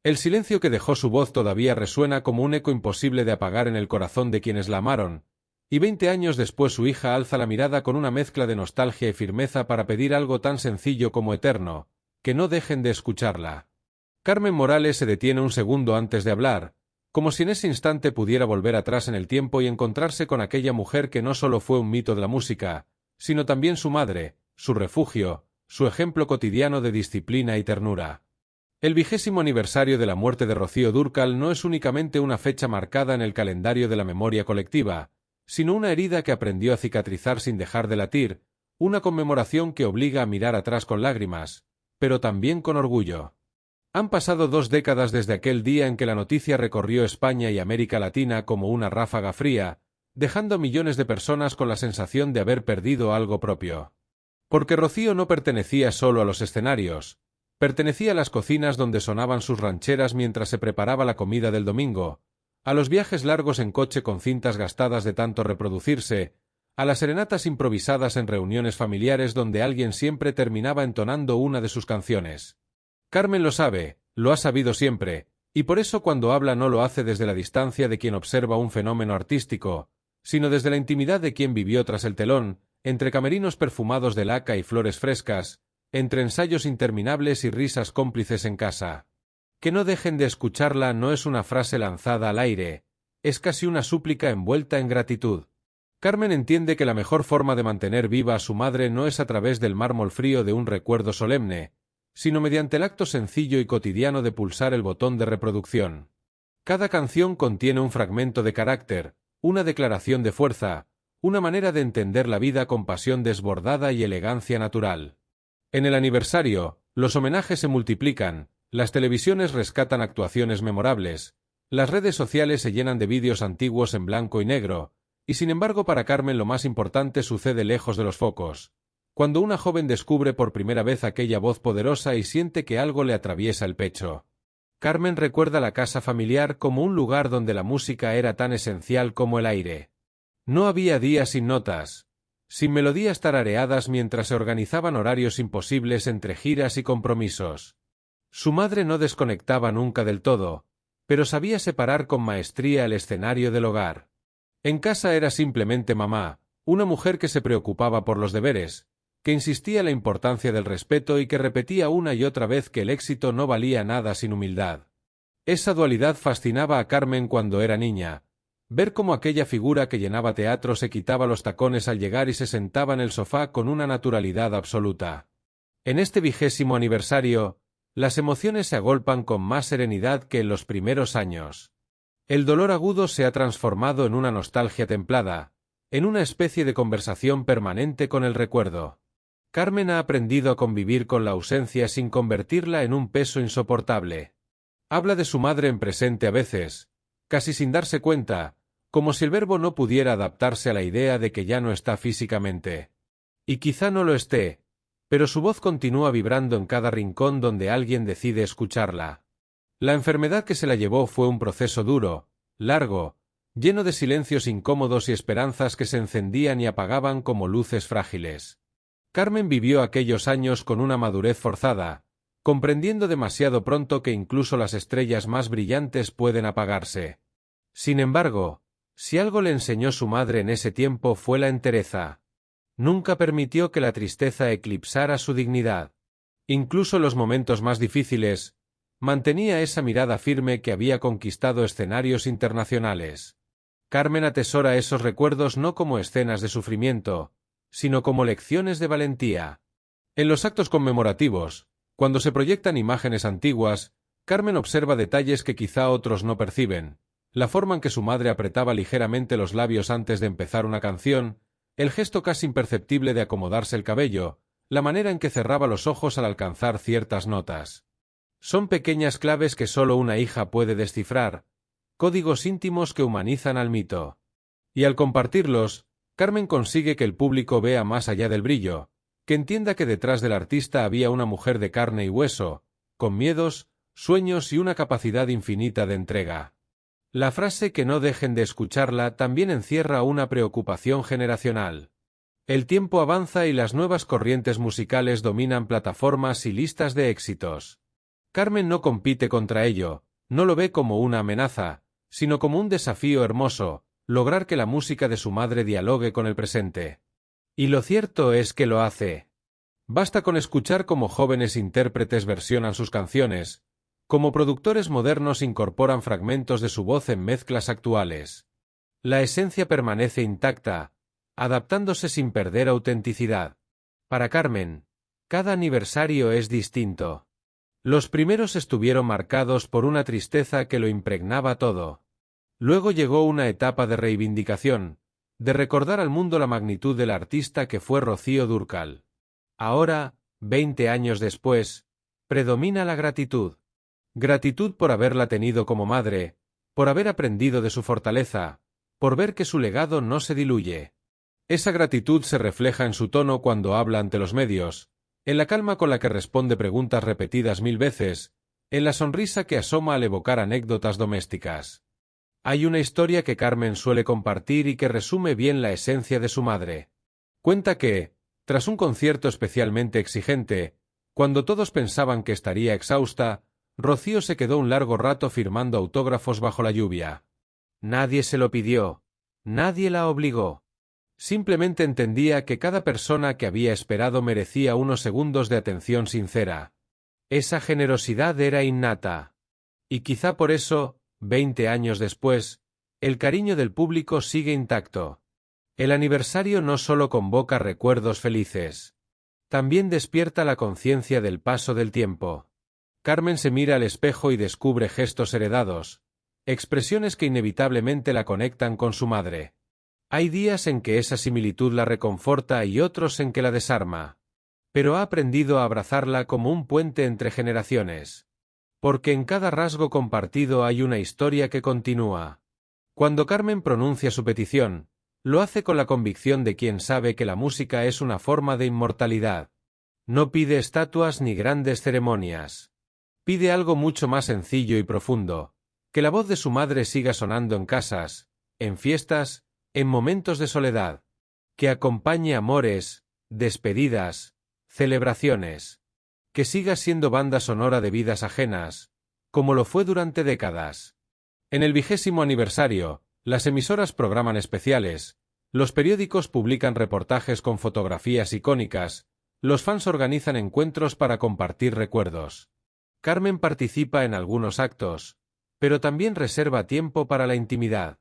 El silencio que dejó su voz todavía resuena como un eco imposible de apagar en el corazón de quienes la amaron, y 20 años después su hija alza la mirada con una mezcla de nostalgia y firmeza para pedir algo tan sencillo como eterno, que no dejen de escucharla. Carmen Morales se detiene un segundo antes de hablar, como si en ese instante pudiera volver atrás en el tiempo y encontrarse con aquella mujer que no solo fue un mito de la música, sino también su madre, su refugio, su ejemplo cotidiano de disciplina y ternura. El 20º aniversario de la muerte de Rocío Dúrcal no es únicamente una fecha marcada en el calendario de la memoria colectiva, sino una herida que aprendió a cicatrizar sin dejar de latir, una conmemoración que obliga a mirar atrás con lágrimas, pero también con orgullo. Han pasado 2 décadas desde aquel día en que la noticia recorrió España y América Latina como una ráfaga fría, dejando a millones de personas con la sensación de haber perdido algo propio. Porque Rocío no pertenecía solo a los escenarios, pertenecía a las cocinas donde sonaban sus rancheras mientras se preparaba la comida del domingo, a los viajes largos en coche con cintas gastadas de tanto reproducirse, a las serenatas improvisadas en reuniones familiares donde alguien siempre terminaba entonando una de sus canciones. Carmen lo sabe, lo ha sabido siempre, y por eso cuando habla no lo hace desde la distancia de quien observa un fenómeno artístico, sino desde la intimidad de quien vivió tras el telón, entre camerinos perfumados de laca y flores frescas, entre ensayos interminables y risas cómplices en casa. Que no dejen de escucharla no es una frase lanzada al aire, es casi una súplica envuelta en gratitud. Carmen entiende que la mejor forma de mantener viva a su madre no es a través del mármol frío de un recuerdo solemne, sino mediante el acto sencillo y cotidiano de pulsar el botón de reproducción. Cada canción contiene un fragmento de carácter, una declaración de fuerza, una manera de entender la vida con pasión desbordada y elegancia natural. En el aniversario, los homenajes se multiplican, las televisiones rescatan actuaciones memorables, las redes sociales se llenan de vídeos antiguos en blanco y negro, y sin embargo para Carmen lo más importante sucede lejos de los focos. Cuando una joven descubre por primera vez aquella voz poderosa y siente que algo le atraviesa el pecho. Carmen recuerda la casa familiar como un lugar donde la música era tan esencial como el aire. No había días sin notas, sin melodías tarareadas mientras se organizaban horarios imposibles entre giras y compromisos. Su madre no desconectaba nunca del todo, pero sabía separar con maestría el escenario del hogar. En casa era simplemente mamá, una mujer que se preocupaba por los deberes, que insistía en la importancia del respeto y que repetía una y otra vez que el éxito no valía nada sin humildad. Esa dualidad fascinaba a Carmen cuando era niña, ver cómo aquella figura que llenaba teatro se quitaba los tacones al llegar y se sentaba en el sofá con una naturalidad absoluta. En este 20º aniversario, las emociones se agolpan con más serenidad que en los primeros años. El dolor agudo se ha transformado en una nostalgia templada, en una especie de conversación permanente con el recuerdo. Carmen ha aprendido a convivir con la ausencia sin convertirla en un peso insoportable. Habla de su madre en presente a veces, casi sin darse cuenta, como si el verbo no pudiera adaptarse a la idea de que ya no está físicamente. Y quizá no lo esté, pero su voz continúa vibrando en cada rincón donde alguien decide escucharla. La enfermedad que se la llevó fue un proceso duro, largo, lleno de silencios incómodos y esperanzas que se encendían y apagaban como luces frágiles. Carmen vivió aquellos años con una madurez forzada, comprendiendo demasiado pronto que incluso las estrellas más brillantes pueden apagarse. Sin embargo, si algo le enseñó su madre en ese tiempo fue la entereza. Nunca permitió que la tristeza eclipsara su dignidad. Incluso en los momentos más difíciles, mantenía esa mirada firme que había conquistado escenarios internacionales. Carmen atesora esos recuerdos no como escenas de sufrimiento, sino como lecciones de valentía. En los actos conmemorativos, cuando se proyectan imágenes antiguas, Carmen observa detalles que quizá otros no perciben, la forma en que su madre apretaba ligeramente los labios antes de empezar una canción, el gesto casi imperceptible de acomodarse el cabello, la manera en que cerraba los ojos al alcanzar ciertas notas. Son pequeñas claves que solo una hija puede descifrar, códigos íntimos que humanizan al mito. Y al compartirlos, Carmen consigue que el público vea más allá del brillo, que entienda que detrás del artista había una mujer de carne y hueso, con miedos, sueños y una capacidad infinita de entrega. La frase "que no dejen de escucharla" también encierra una preocupación generacional. El tiempo avanza y las nuevas corrientes musicales dominan plataformas y listas de éxitos. Carmen no compite contra ello, no lo ve como una amenaza, sino como un desafío hermoso, lograr que la música de su madre dialogue con el presente. Y lo cierto es que lo hace. Basta con escuchar cómo jóvenes intérpretes versionan sus canciones, cómo productores modernos incorporan fragmentos de su voz en mezclas actuales. La esencia permanece intacta, adaptándose sin perder autenticidad. Para Carmen, cada aniversario es distinto. Los primeros estuvieron marcados por una tristeza que lo impregnaba todo. Luego llegó una etapa de reivindicación, de recordar al mundo la magnitud del artista que fue Rocío Dúrcal. Ahora, 20 años después, predomina la gratitud. Gratitud por haberla tenido como madre, por haber aprendido de su fortaleza, por ver que su legado no se diluye. Esa gratitud se refleja en su tono cuando habla ante los medios, en la calma con la que responde preguntas repetidas 1000 veces, en la sonrisa que asoma al evocar anécdotas domésticas. Hay una historia que Carmen suele compartir y que resume bien la esencia de su madre. Cuenta que, tras un concierto especialmente exigente, cuando todos pensaban que estaría exhausta, Rocío se quedó un largo rato firmando autógrafos bajo la lluvia. Nadie se lo pidió, nadie la obligó. Simplemente entendía que cada persona que había esperado merecía unos segundos de atención sincera. Esa generosidad era innata. Y quizá por eso, 20 años después, el cariño del público sigue intacto. El aniversario no solo convoca recuerdos felices. También despierta la conciencia del paso del tiempo. Carmen se mira al espejo y descubre gestos heredados, expresiones que inevitablemente la conectan con su madre. Hay días en que esa similitud la reconforta y otros en que la desarma. Pero ha aprendido a abrazarla como un puente entre generaciones. Porque en cada rasgo compartido hay una historia que continúa. Cuando Carmen pronuncia su petición, lo hace con la convicción de quien sabe que la música es una forma de inmortalidad. No pide estatuas ni grandes ceremonias. Pide algo mucho más sencillo y profundo, que la voz de su madre siga sonando en casas, en fiestas, en momentos de soledad, que acompañe amores, despedidas, celebraciones, que siga siendo banda sonora de vidas ajenas, como lo fue durante décadas. En el 20º aniversario, las emisoras programan especiales, los periódicos publican reportajes con fotografías icónicas, los fans organizan encuentros para compartir recuerdos. Carmen participa en algunos actos, pero también reserva tiempo para la intimidad.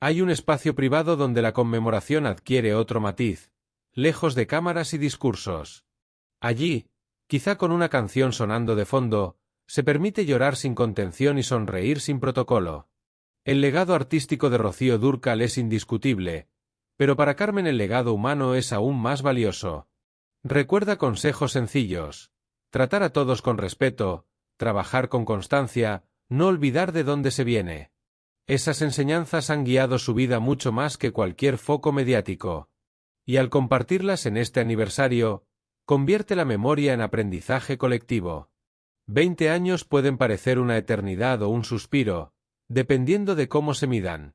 Hay un espacio privado donde la conmemoración adquiere otro matiz, lejos de cámaras y discursos. Allí, quizá con una canción sonando de fondo, se permite llorar sin contención y sonreír sin protocolo. El legado artístico de Rocío Dúrcal es indiscutible, pero para Carmen el legado humano es aún más valioso. Recuerda consejos sencillos: tratar a todos con respeto, trabajar con constancia, no olvidar de dónde se viene. Esas enseñanzas han guiado su vida mucho más que cualquier foco mediático. Y al compartirlas en este aniversario, convierte la memoria en aprendizaje colectivo. 20 años pueden parecer una eternidad o un suspiro, dependiendo de cómo se midan.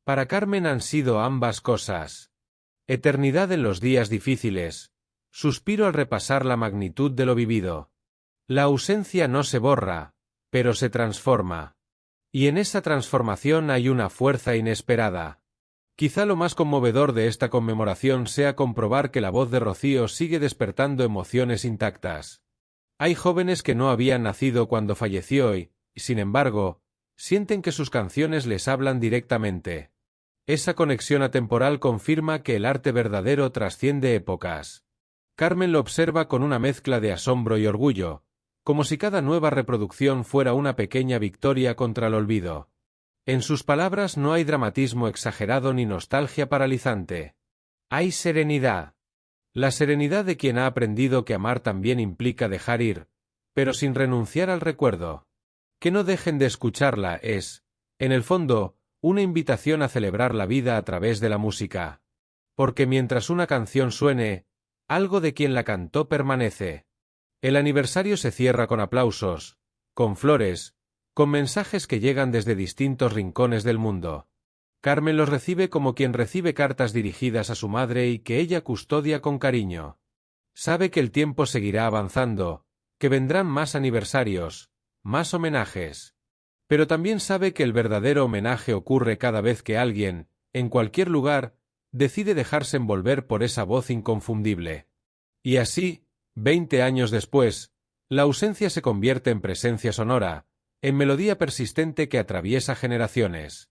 Para Carmen han sido ambas cosas. Eternidad en los días difíciles, suspiro al repasar la magnitud de lo vivido. La ausencia no se borra, pero se transforma. Y en esa transformación hay una fuerza inesperada. Quizá lo más conmovedor de esta conmemoración sea comprobar que la voz de Rocío sigue despertando emociones intactas. Hay jóvenes que no habían nacido cuando falleció y, sin embargo, sienten que sus canciones les hablan directamente. Esa conexión atemporal confirma que el arte verdadero trasciende épocas. Carmen lo observa con una mezcla de asombro y orgullo, como si cada nueva reproducción fuera una pequeña victoria contra el olvido. En sus palabras no hay dramatismo exagerado ni nostalgia paralizante. Hay serenidad. La serenidad de quien ha aprendido que amar también implica dejar ir, pero sin renunciar al recuerdo. Que no dejen de escucharla es, en el fondo, una invitación a celebrar la vida a través de la música. Porque mientras una canción suene, algo de quien la cantó permanece. El aniversario se cierra con aplausos, con flores, con mensajes que llegan desde distintos rincones del mundo. Carmen los recibe como quien recibe cartas dirigidas a su madre y que ella custodia con cariño. Sabe que el tiempo seguirá avanzando, que vendrán más aniversarios, más homenajes. Pero también sabe que el verdadero homenaje ocurre cada vez que alguien, en cualquier lugar, decide dejarse envolver por esa voz inconfundible. Y así, 20 años después, la ausencia se convierte en presencia sonora, en melodía persistente que atraviesa generaciones.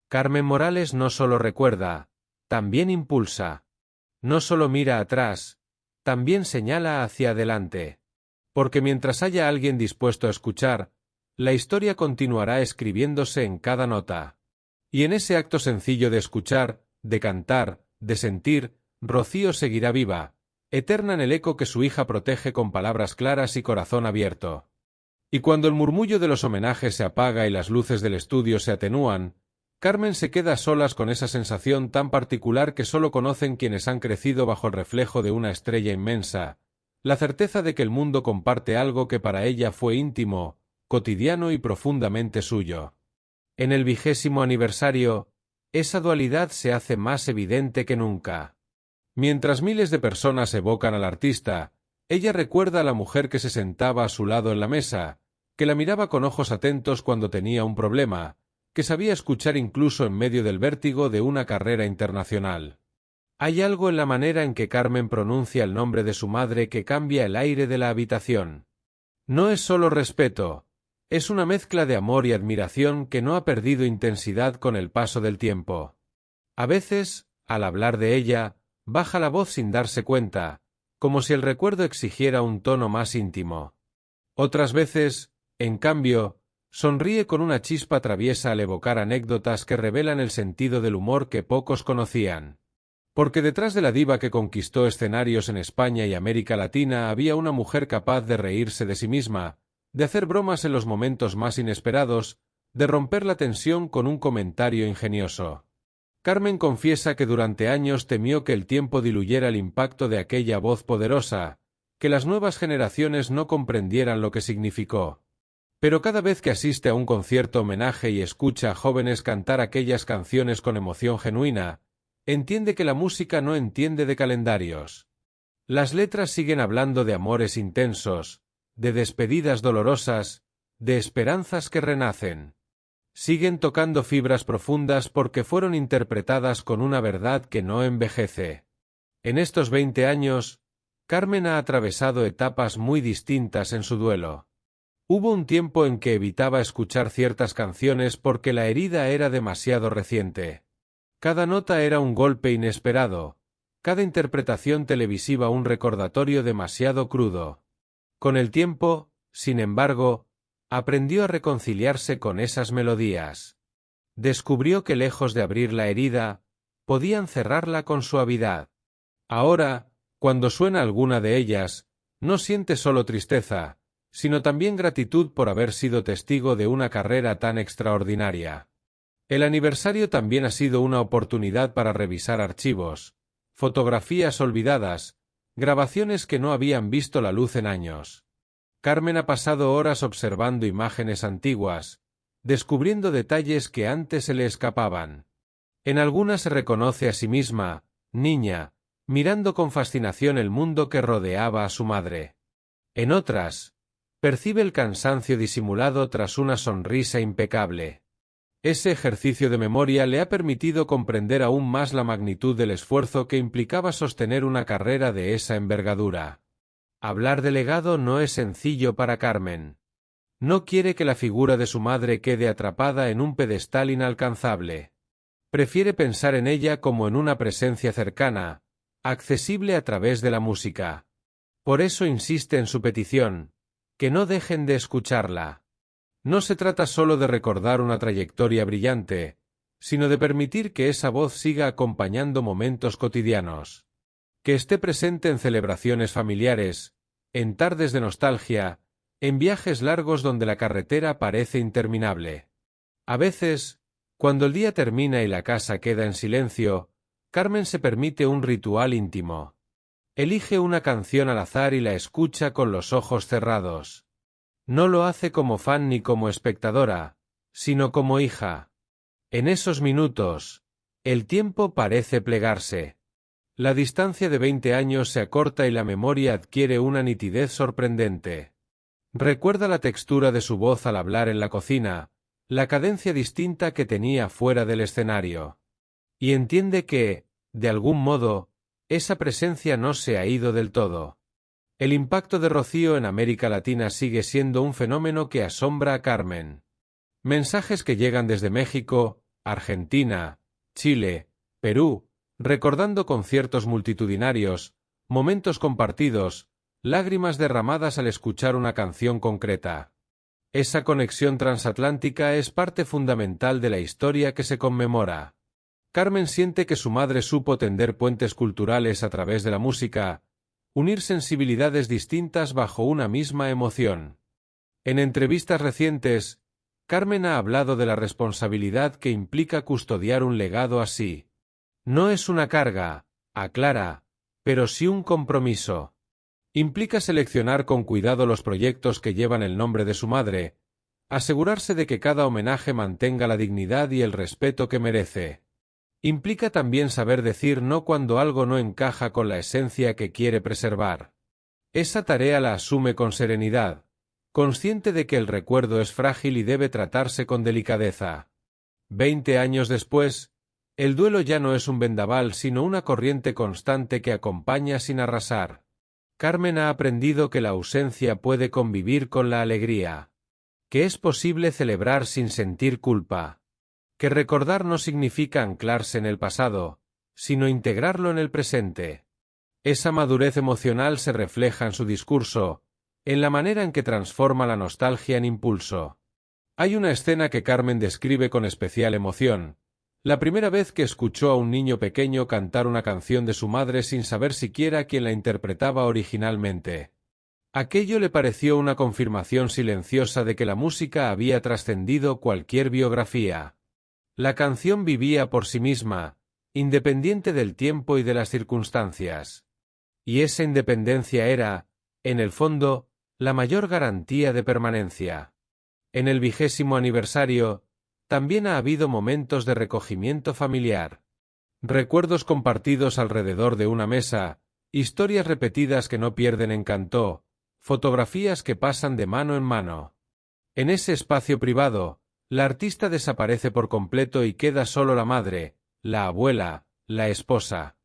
Carmen Morales no solo recuerda, también impulsa. No solo mira atrás, también señala hacia adelante. Porque mientras haya alguien dispuesto a escuchar, la historia continuará escribiéndose en cada nota. Y en ese acto sencillo de escuchar, de cantar, de sentir, Rocío seguirá viva, eterna en el eco que su hija protege con palabras claras y corazón abierto. Y cuando el murmullo de los homenajes se apaga y las luces del estudio se atenúan, Carmen se queda a solas con esa sensación tan particular que solo conocen quienes han crecido bajo el reflejo de una estrella inmensa, la certeza de que el mundo comparte algo que para ella fue íntimo, cotidiano y profundamente suyo. En el 20º aniversario, esa dualidad se hace más evidente que nunca. Mientras miles de personas evocan al artista, ella recuerda a la mujer que se sentaba a su lado en la mesa, que la miraba con ojos atentos cuando tenía un problema, que sabía escuchar incluso en medio del vértigo de una carrera internacional. Hay algo en la manera en que Carmen pronuncia el nombre de su madre que cambia el aire de la habitación. No es solo respeto, es una mezcla de amor y admiración que no ha perdido intensidad con el paso del tiempo. A veces, al hablar de ella, baja la voz sin darse cuenta, como si el recuerdo exigiera un tono más íntimo. Otras veces, en cambio, sonríe con una chispa traviesa al evocar anécdotas que revelan el sentido del humor que pocos conocían. Porque detrás de la diva que conquistó escenarios en España y América Latina había una mujer capaz de reírse de sí misma, de hacer bromas en los momentos más inesperados, de romper la tensión con un comentario ingenioso. Carmen confiesa que durante años temió que el tiempo diluyera el impacto de aquella voz poderosa, que las nuevas generaciones no comprendieran lo que significó. Pero cada vez que asiste a un concierto homenaje y escucha a jóvenes cantar aquellas canciones con emoción genuina, entiende que la música no entiende de calendarios. Las letras siguen hablando de amores intensos, de despedidas dolorosas, de esperanzas que renacen. Siguen tocando fibras profundas porque fueron interpretadas con una verdad que no envejece. En estos 20 años, Carmen ha atravesado etapas muy distintas en su duelo. Hubo un tiempo en que evitaba escuchar ciertas canciones porque la herida era demasiado reciente. Cada nota era un golpe inesperado, cada interpretación televisiva un recordatorio demasiado crudo. Con el tiempo, sin embargo, aprendió a reconciliarse con esas melodías. Descubrió que lejos de abrir la herida, podían cerrarla con suavidad. Ahora, cuando suena alguna de ellas, no siente solo tristeza, sino también gratitud por haber sido testigo de una carrera tan extraordinaria. El aniversario también ha sido una oportunidad para revisar archivos, fotografías olvidadas, grabaciones que no habían visto la luz en años. Carmen ha pasado horas observando imágenes antiguas, descubriendo detalles que antes se le escapaban. En algunas se reconoce a sí misma, niña, mirando con fascinación el mundo que rodeaba a su madre. En otras, percibe el cansancio disimulado tras una sonrisa impecable. Ese ejercicio de memoria le ha permitido comprender aún más la magnitud del esfuerzo que implicaba sostener una carrera de esa envergadura. Hablar de legado no es sencillo para Carmen. No quiere que la figura de su madre quede atrapada en un pedestal inalcanzable. Prefiere pensar en ella como en una presencia cercana, accesible a través de la música. Por eso insiste en su petición, que no dejen de escucharla. No se trata solo de recordar una trayectoria brillante, sino de permitir que esa voz siga acompañando momentos cotidianos. Que esté presente en celebraciones familiares, en tardes de nostalgia, en viajes largos donde la carretera parece interminable. A veces, cuando el día termina y la casa queda en silencio, Carmen se permite un ritual íntimo. Elige una canción al azar y la escucha con los ojos cerrados. No lo hace como fan ni como espectadora, sino como hija. En esos minutos, el tiempo parece plegarse. La distancia de 20 años se acorta y la memoria adquiere una nitidez sorprendente. Recuerda la textura de su voz al hablar en la cocina, la cadencia distinta que tenía fuera del escenario. Y entiende que, de algún modo, esa presencia no se ha ido del todo. El impacto de Rocío en América Latina sigue siendo un fenómeno que asombra a Carmen. Mensajes que llegan desde México, Argentina, Chile, Perú, recordando conciertos multitudinarios, momentos compartidos, lágrimas derramadas al escuchar una canción concreta. Esa conexión transatlántica es parte fundamental de la historia que se conmemora. Carmen siente que su madre supo tender puentes culturales a través de la música, unir sensibilidades distintas bajo una misma emoción. En entrevistas recientes, Carmen ha hablado de la responsabilidad que implica custodiar un legado así. No es una carga, aclara, pero sí un compromiso. Implica seleccionar con cuidado los proyectos que llevan el nombre de su madre, asegurarse de que cada homenaje mantenga la dignidad y el respeto que merece. Implica también saber decir no cuando algo no encaja con la esencia que quiere preservar. Esa tarea la asume con serenidad, consciente de que el recuerdo es frágil y debe tratarse con delicadeza. 20 años después, el duelo ya no es un vendaval sino una corriente constante que acompaña sin arrasar. Carmen ha aprendido que la ausencia puede convivir con la alegría, que es posible celebrar sin sentir culpa, que recordar no significa anclarse en el pasado, sino integrarlo en el presente. Esa madurez emocional se refleja en su discurso, en la manera en que transforma la nostalgia en impulso. Hay una escena que Carmen describe con especial emoción, la primera vez que escuchó a un niño pequeño cantar una canción de su madre sin saber siquiera quién la interpretaba originalmente. Aquello le pareció una confirmación silenciosa de que la música había trascendido cualquier biografía. La canción vivía por sí misma, independiente del tiempo y de las circunstancias. Y esa independencia era, en el fondo, la mayor garantía de permanencia. En el 20º aniversario, también ha habido momentos de recogimiento familiar. Recuerdos compartidos alrededor de una mesa, historias repetidas que no pierden encanto, fotografías que pasan de mano en mano. En ese espacio privado, la artista desaparece por completo y queda solo la madre, la abuela, la esposa.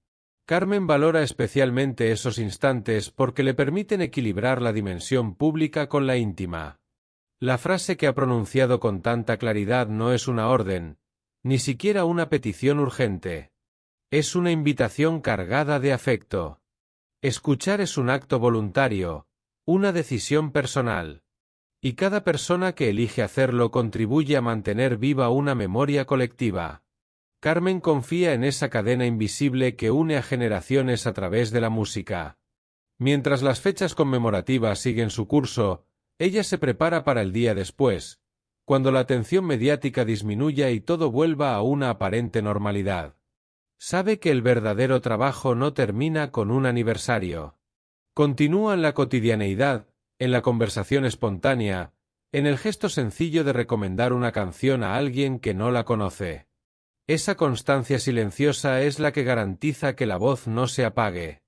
Carmen valora especialmente esos instantes porque le permiten equilibrar la dimensión pública con la íntima. La frase que ha pronunciado con tanta claridad no es una orden, ni siquiera una petición urgente. Es una invitación cargada de afecto. Escuchar es un acto voluntario, una decisión personal. Y cada persona que elige hacerlo contribuye a mantener viva una memoria colectiva. Carmen confía en esa cadena invisible que une a generaciones a través de la música. Mientras las fechas conmemorativas siguen su curso, ella se prepara para el día después, cuando la atención mediática disminuya y todo vuelva a una aparente normalidad. Sabe que el verdadero trabajo no termina con un aniversario. Continúa en la cotidianeidad, en la conversación espontánea, en el gesto sencillo de recomendar una canción a alguien que no la conoce. Esa constancia silenciosa es la que garantiza que la voz no se apague.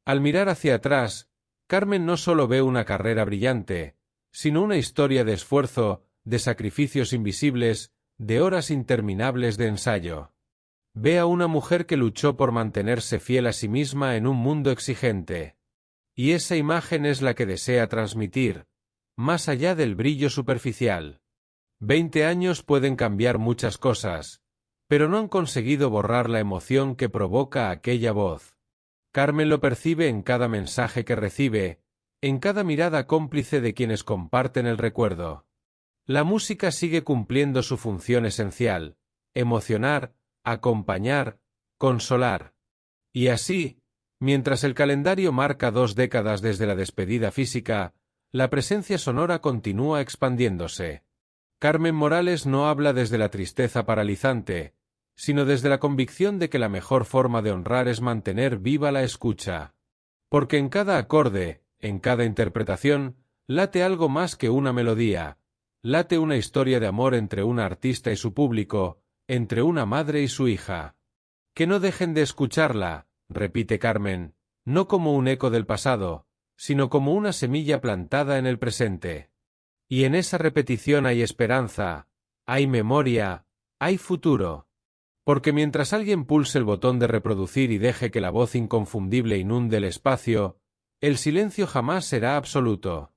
Al mirar hacia atrás, Carmen no solo ve una carrera brillante, sino una historia de esfuerzo, de sacrificios invisibles, de horas interminables de ensayo. Ve a una mujer que luchó por mantenerse fiel a sí misma en un mundo exigente. Y esa imagen es la que desea transmitir, más allá del brillo superficial. 20 años pueden cambiar muchas cosas, pero no han conseguido borrar la emoción que provoca aquella voz. Carmen lo percibe en cada mensaje que recibe, en cada mirada cómplice de quienes comparten el recuerdo. La música sigue cumpliendo su función esencial: emocionar, acompañar, consolar. Y así, mientras el calendario marca 2 décadas desde la despedida física, la presencia sonora continúa expandiéndose. Carmen Morales no habla desde la tristeza paralizante, sino desde la convicción de que la mejor forma de honrar es mantener viva la escucha. Porque en cada acorde, en cada interpretación, late algo más que una melodía, late una historia de amor entre una artista y su público, entre una madre y su hija. Que no dejen de escucharla, repite Carmen, no como un eco del pasado, sino como una semilla plantada en el presente. Y en esa repetición hay esperanza, hay memoria, hay futuro. Porque mientras alguien pulse el botón de reproducir y deje que la voz inconfundible inunde el espacio, el silencio jamás será absoluto.